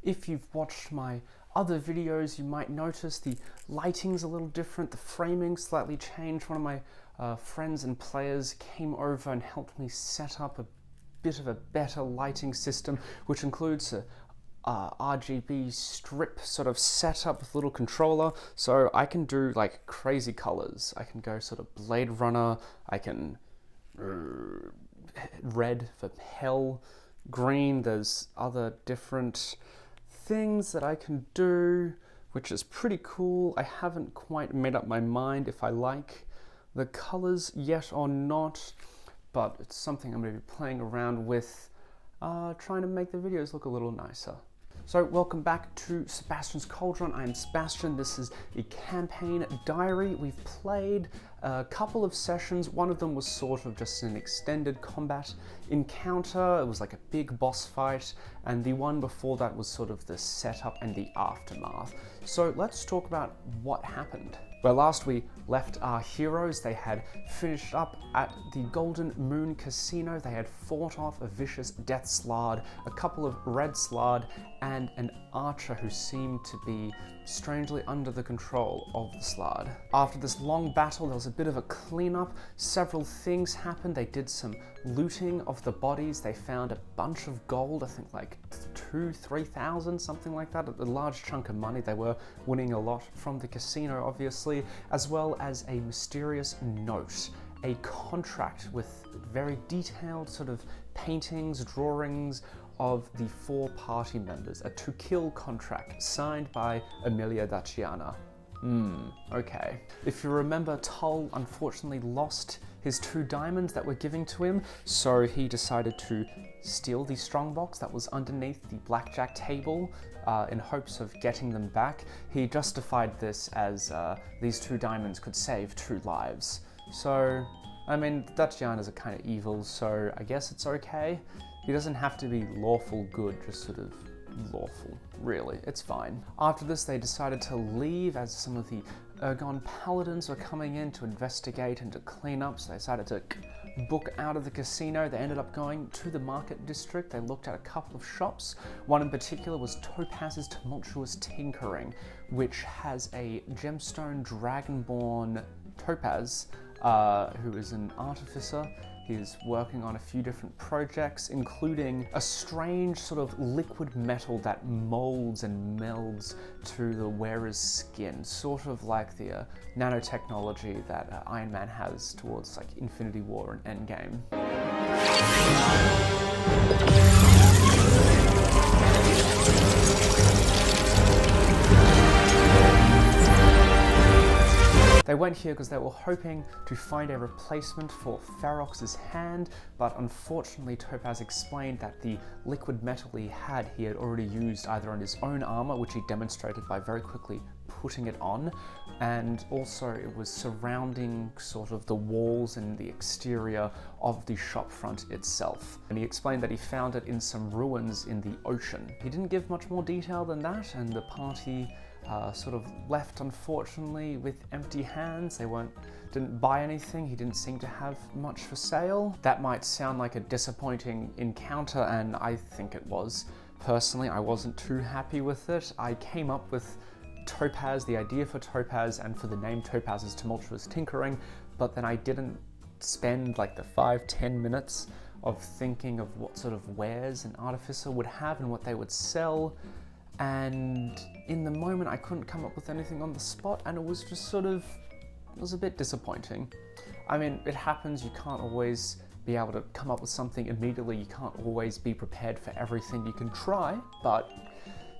If you've watched my other videos, you might notice the lighting's a little different, the framing slightly changed. One of my friends and players came over and helped me set up a bit of a better lighting system, which includes a RGB strip sort of setup with a little controller, so I can do like crazy colors. I can go sort of Blade Runner, I can red for hell, green, there's other different things that I can do, which is pretty cool. I haven't quite made up my mind if I like the colors yet or not, but it's something I'm going to be playing around with, trying to make the videos look a little nicer. So welcome back to Sebastian's Cauldron. I'm Sebastian. This is a campaign diary. We've played a couple of sessions. One of them was sort of just an extended combat encounter. It was like a big boss fight. And the one before that was sort of the setup and the aftermath. So let's talk about what happened. Well, last we left our heroes. They had finished up at the Golden Moon Casino. They had fought off a vicious Death Slard, a couple of Red Slard, and an archer who seemed to be strangely under the control of the Slard. After this long battle, there was a bit of a cleanup. Several things happened. They did some looting of the bodies. They found a bunch of gold, I think like 2,000-3,000, something like that, a large chunk of money. They were winning a lot from the casino, obviously, as well as a mysterious note, a contract with very detailed sort of paintings, drawings of the 4 party members, a to kill contract signed by Emilia Daciana. Okay. If you remember, Tull unfortunately lost his 2 diamonds that were given to him, so he decided to steal the strongbox that was underneath the blackjack table in hopes of getting them back. He justified this as these 2 diamonds could save 2 lives. So, I mean, Daciana's are kind of evil, so I guess it's okay. He doesn't have to be lawful good, just sort of lawful, really, it's fine. After this, they decided to leave as some of the Ergon Paladins were coming in to investigate and to clean up, so they decided to book out of the casino. They ended up going to the market district. They looked at a couple of shops. One in particular was Topaz's Tumultuous Tinkering, which has a gemstone dragonborn Topaz, who is an artificer. He's working on a few different projects, including a strange sort of liquid metal that molds and melds to the wearer's skin, sort of like the nanotechnology that Iron Man has towards like Infinity War and Endgame. They went here because they were hoping to find a replacement for Ferox's hand, but unfortunately Topaz explained that the liquid metal he had already used either on his own armor, which he demonstrated by very quickly putting it on, and also it was surrounding sort of the walls and the exterior of the shop front itself. And he explained that he found it in some ruins in the ocean. He didn't give much more detail than that, and the party sort of left, unfortunately, with empty hands. They didn't buy anything. He didn't seem to have much for sale. That might sound like a disappointing encounter, and I think it was. Personally, I wasn't too happy with it. I came up with Topaz, the idea for Topaz, and for the name Topaz's Tumultuous Tinkering, but then I didn't spend like the 5-10 minutes of thinking of what sort of wares an artificer would have and what they would sell. And in the moment I couldn't come up with anything on the spot, and it was just sort of, it was a bit disappointing. I mean, it happens, you can't always be able to come up with something immediately, you can't always be prepared for everything. You can try, but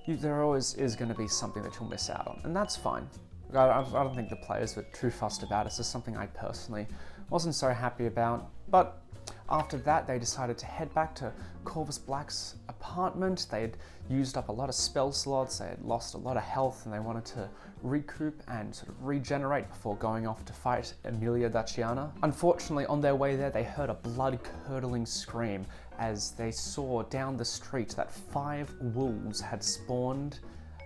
there always is going to be something that you'll miss out on, and that's fine. I don't think the players were too fussed about it. It's just something I personally wasn't so happy about, but after that, they decided to head back to Corvus Black's apartment. They had used up a lot of spell slots, they had lost a lot of health, and they wanted to recoup and sort of regenerate before going off to fight Emilia Daciana. Unfortunately, on their way there, they heard a blood-curdling scream as they saw down the street that 5 wolves had spawned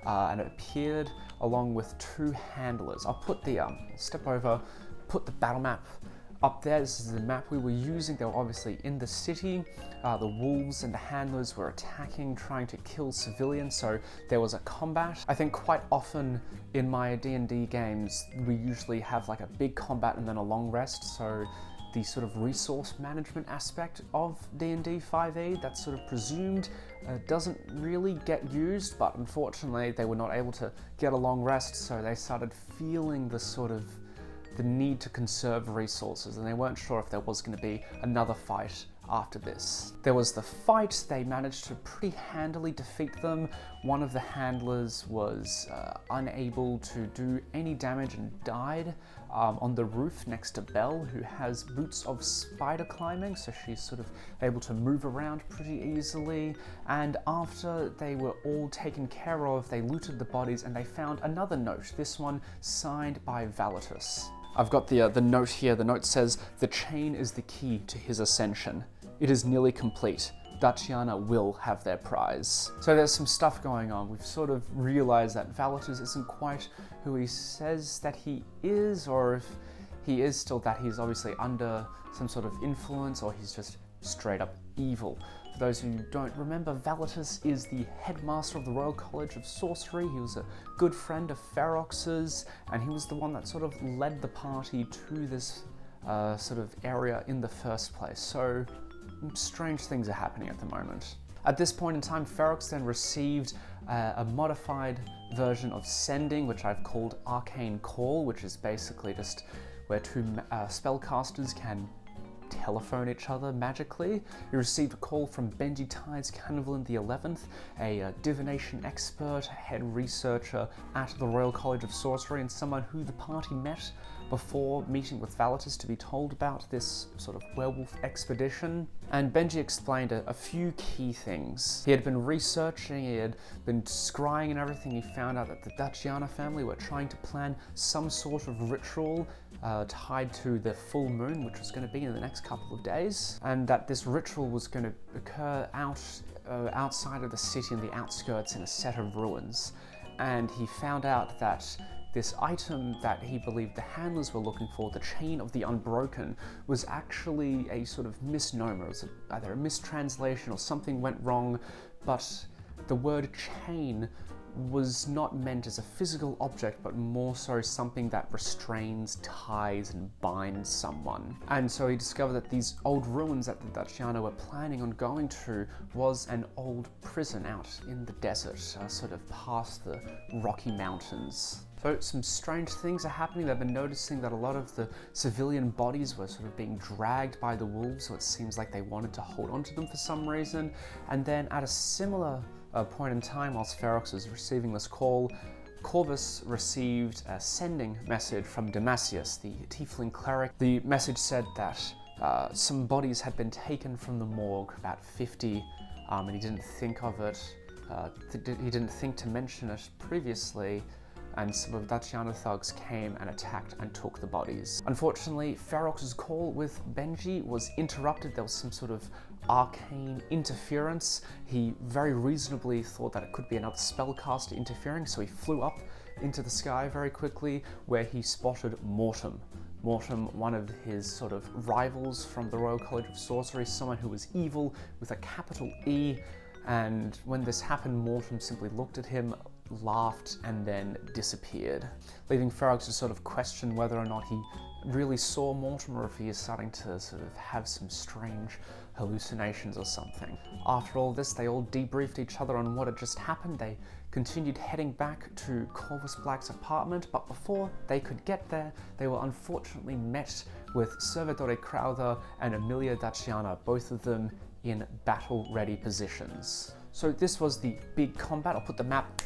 and appeared along with 2 handlers. I'll put the, step over, put the battle map Up there, this is the map we were using. They were obviously in the city. The wolves and the handlers were attacking, trying to kill civilians, so there was a combat. I think quite often in my D&D games, we usually have like a big combat and then a long rest, so the sort of resource management aspect of D&D 5e that's sort of presumed doesn't really get used, but unfortunately they were not able to get a long rest, so they started feeling the need to conserve resources, and they weren't sure if there was going to be another fight after this. There was the fight. They managed to pretty handily defeat them. One of the handlers was unable to do any damage and died on the roof next to Belle, who has boots of spider climbing, so she's sort of able to move around pretty easily. And after they were all taken care of, they looted the bodies and they found another note, this one signed by Valetus. I've got the note here. The note says, "The chain is the key to his ascension. It is nearly complete. Daciana will have their prize." So there's some stuff going on. We've sort of realized that Valetus isn't quite who he says that he is, or if he is still that, he's obviously under some sort of influence, or he's just straight up evil. For those who don't remember, Valetus is the headmaster of the Royal College of Sorcery. He was a good friend of Ferox's, and he was the one that sort of led the party to this sort of area in the first place. So strange things are happening at the moment. At this point in time, Ferox then received a modified version of Sending, which I've called Arcane Call, which is basically just where two spellcasters can telephone each other magically. He received a call from Benji Tides Cannevlin the 11th, a divination expert, head researcher at the Royal College of Sorcery, and someone who the party met before meeting with Valetus to be told about this sort of werewolf expedition. And Benji explained a few key things. He had been researching, he had been scrying and everything. He found out that the Daciana family were trying to plan some sort of ritual tied to the full moon, which was going to be in the next couple of days, and that this ritual was going to occur outside of the city in the outskirts in a set of ruins. And he found out that this item that he believed the handlers were looking for, the Chain of the Unbroken, was actually a sort of misnomer. It was either a mistranslation or something went wrong, but the word chain was not meant as a physical object, but more so something that restrains, ties, and binds someone. And so he discovered that these old ruins that the Daciana were planning on going to was an old prison out in the desert, sort of past the Rocky Mountains. So some strange things are happening. They've been noticing that a lot of the civilian bodies were sort of being dragged by the wolves, so it seems like they wanted to hold on to them for some reason. And then at a similar point in time, whilst Ferox was receiving this call, Corvus received a sending message from Damasius, the tiefling cleric. The message said that some bodies had been taken from the morgue, about 50, and he didn't think of it, he didn't think to mention it previously, and some of Daciana thugs came and attacked and took the bodies. Unfortunately, Ferox's call with Benji was interrupted. There was some sort of arcane interference. He very reasonably thought that it could be another spellcaster interfering, so he flew up into the sky very quickly, where he spotted Mortem. Mortem, one of his sort of rivals from the Royal College of Sorcery, someone who was evil with a capital E, and when this happened, Mortem simply looked at him, laughed, and then disappeared, leaving Ferox to sort of question whether or not he really saw Mortem, or if he is starting to sort of have some strange hallucinations or something. After all this, they all debriefed each other on what had just happened. They continued heading back to Corvus Black's apartment, but before they could get there, they were unfortunately met with Salvatore Crowther and Emilia Daciana, both of them in battle-ready positions. So this was the big combat. I'll put the map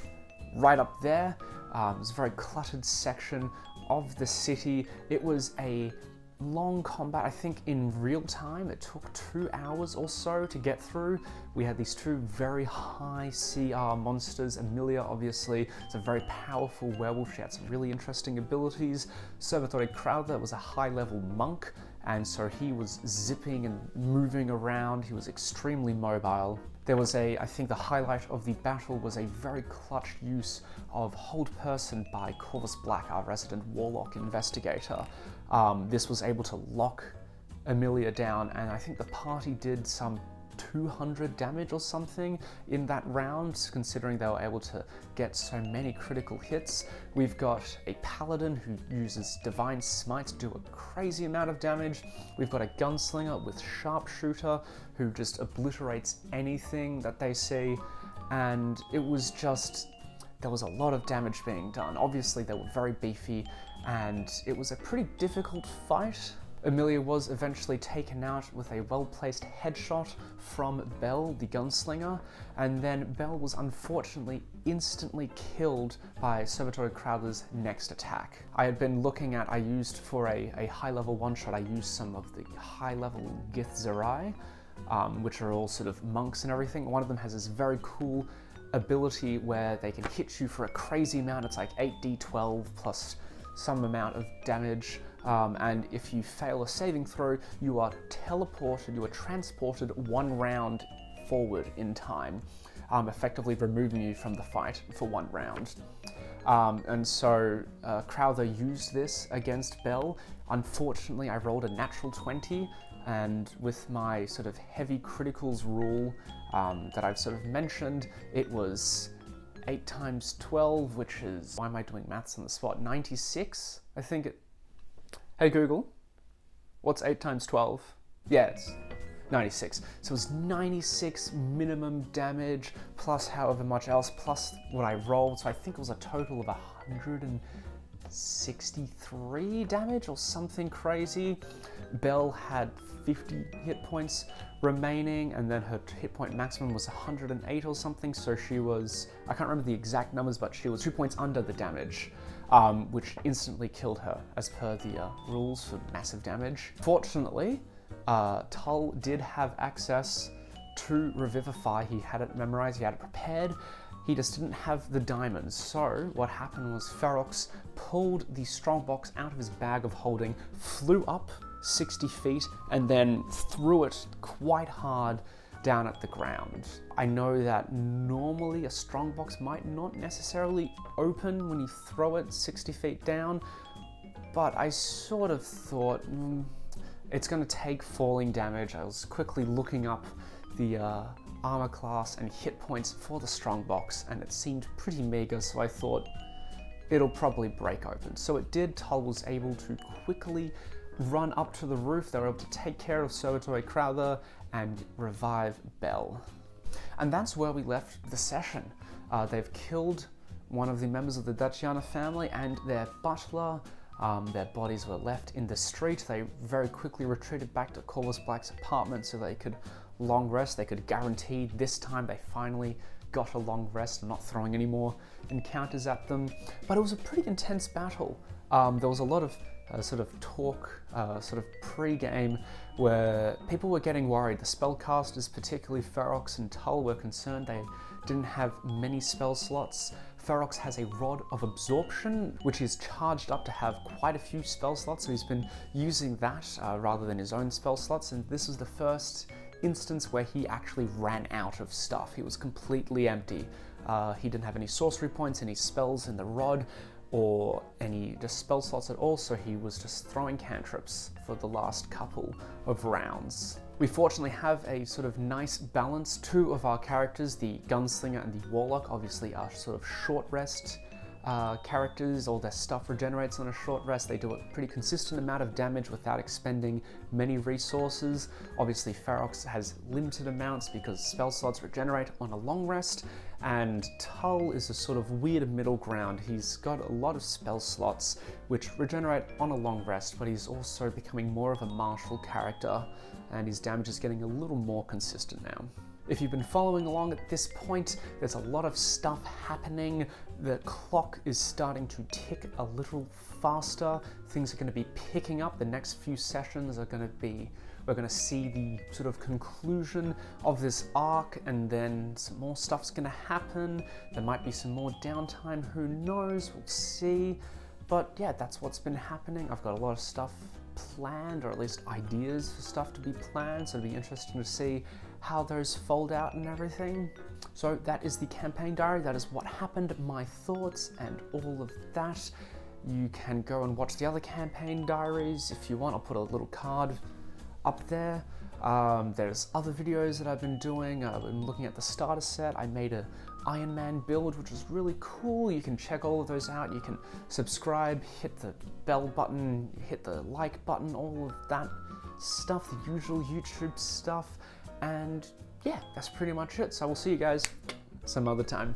right up there. It was a very cluttered section of the city. It was a long combat. I think in real time it took 2 hours or so to get through. We had these two very high CR monsters. Emilia, obviously, is a very powerful werewolf. She had some really interesting abilities. Salvatore Crowther was a high-level monk, and so he was zipping and moving around. He was extremely mobile. There was I think the highlight of the battle was a very clutch use of Hold Person by Corvus Black, our resident warlock investigator. This was able to lock Amelia down, and I think the party did some 200 damage or something in that round, considering they were able to get so many critical hits. We've got a paladin who uses Divine Smite to do a crazy amount of damage. We've got a gunslinger with sharpshooter who just obliterates anything that they see, and it was just, there was a lot of damage being done. Obviously they were very beefy, and it was a pretty difficult fight. Amelia was eventually taken out with a well-placed headshot from Belle, the gunslinger, and then Belle was unfortunately instantly killed by Salvatore Crowther's next attack. I had been looking at, I used for a high-level one-shot, I used some of the high-level Githzerai, which are all sort of monks and everything. One of them has this very cool ability where they can hit you for a crazy amount. It's like 8d12 plus some amount of damage. And if you fail a saving throw, you are teleported, you are transported 1 round forward in time, effectively removing you from the fight for 1 round. And so Crowther used this against Belle. Unfortunately, I rolled a natural 20, and with my sort of heavy criticals rule that I've sort of mentioned, it was 8 times 12, which is, why am I doing maths on the spot? 96, I think it. Hey Google, what's 8 times 12? Yeah, it's 96. So it's 96 minimum damage, plus however much else, plus what I rolled. So I think it was a total of 163 damage or something crazy. Belle had 50 hit points remaining, and then her hit point maximum was 108 or something. So she was, I can't remember the exact numbers, but she was 2 points under the damage. Which instantly killed her, as per the rules for massive damage. Fortunately, Tull did have access to Revivify. He had it memorized, he had it prepared. He just didn't have the diamonds. So what happened was Ferox pulled the strongbox out of his bag of holding, flew up 60 feet, and then threw it quite hard down at the ground. I know that normally a strongbox might not necessarily open when you throw it 60 feet down, but I sort of thought it's going to take falling damage. I was quickly looking up the armor class and hit points for the strongbox, and it seemed pretty meager, so I thought it'll probably break open. So it did. Tull was able to quickly run up to the roof. They were able to take care of Salvatore Crowther and revive Belle. And that's where we left the session. They've killed one of the members of the Daciana family and their butler. Their bodies were left in the street. They very quickly retreated back to Corvus Black's apartment so they could long rest. They could guarantee this time they finally got a long rest and not throwing any more encounters at them. But it was a pretty intense battle. There was a lot of sort of talk, sort of pre-game, where people were getting worried. The spellcasters, particularly Ferox and Tull, were concerned they didn't have many spell slots. Ferox has a Rod of Absorption, which is charged up to have quite a few spell slots, so he's been using that rather than his own spell slots, and this was the first instance where he actually ran out of stuff. He was completely empty. He didn't have any sorcery points, any spells in the Rod, or any just spell slots at all, so he was just throwing cantrips for the last couple of rounds. We fortunately have a sort of nice balance. 2 of our characters, the Gunslinger and the Warlock, obviously are sort of short rest characters. All their stuff regenerates on a short rest. They do a pretty consistent amount of damage without expending many resources. Obviously Ferox has limited amounts because spell slots regenerate on a long rest, and Tull is a sort of weird middle ground. He's got a lot of spell slots which regenerate on a long rest, but he's also becoming more of a martial character, and his damage is getting a little more consistent now. If you've been following along at this point, there's a lot of stuff happening. The clock is starting to tick a little faster. Things are going to be picking up. The next few sessions are going to be, we're going to see the sort of conclusion of this arc, and then some more stuff's going to happen. There might be some more downtime, who knows, we'll see. But yeah, that's what's been happening. I've got a lot of stuff planned, or at least ideas for stuff to be planned, so it'll be interesting to see how those fold out and everything. So that is the campaign diary. That is what happened, my thoughts and all of that. You can go and watch the other campaign diaries if you want. I'll put a little card up there. There's other videos that I've been doing. I've been looking at the starter set. I made a Iron Man build, which was really cool. You can check all of those out. You can subscribe, hit the bell button, hit the like button, all of that stuff, the usual YouTube stuff. And yeah, that's pretty much it. So I will see you guys some other time.